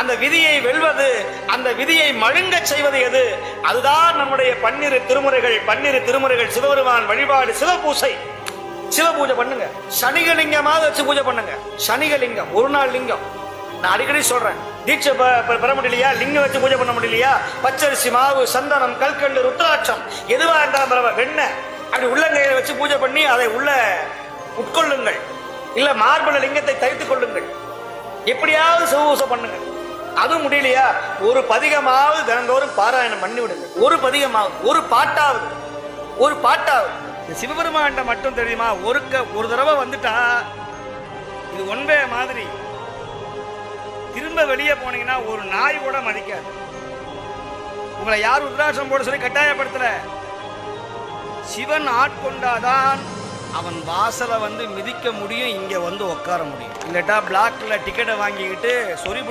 அந்த விதியை வெல்வது, அந்த விதியை மழுங்க செய்வது எது? அதுதான் நம்முடைய 12 திருமுறைகள் சிவபெருமான் வழிபாடு, சிவபூசை. சிவபூஜை பண்ணுங்க. சனிகலிங்கமாவது வச்சு பூஜை பண்ணுங்க. சனிகலிங்கம் ஒரு நாள் லிங்கம். நான் அடிக்கடி சொல்றேன், தீட்சை பெற முடியலையா, லிங்கம் வச்சு பூஜை பண்ண முடியலையா, பச்சரிசி மாவு, சந்தனம், கல்கண்டு, ருத்ராட்சம் எதுவா இருந்தாலும் வெண்ணெய் அப்படி உள்ளங்கையில வச்சு பூஜை பண்ணி அதை உள்ள உட்கொள்ளுங்கள். இல்ல மார்பள லிங்கத்தை தைத்துக் கொள்ளுங்கள். எப்படியாவது சிவபூசை பண்ணுங்க. அதுவும் முடியலையா, ஒரு பதிகமாவது தினந்தோறும் பாராயணம் பண்ணி விடுங்க. ஒரு பதிகமாவது, ஒரு பாட்டாவது. சிவபெருமான் மட்டும் தெரியுமா, ஒரு தடவை வந்துட்டா இது ஒன்பே மாதிரி. திரும்ப வெளியே போனீங்கன்னா ஒரு நாய் கூட மதிக்காது. உங்களை யார் ருத்ராட்சம் போட சொல்லி கட்டாயப்படுத்தல. சிவன் ஆட்கொண்டாதான் அவன் வாசலை வந்து மிதிக்க முடியும், இங்க வந்து உட்கார முடியும். இல்லட்டா பிளாக்ல டிக்கெட்டை வாங்கிக்கிட்டு சொறி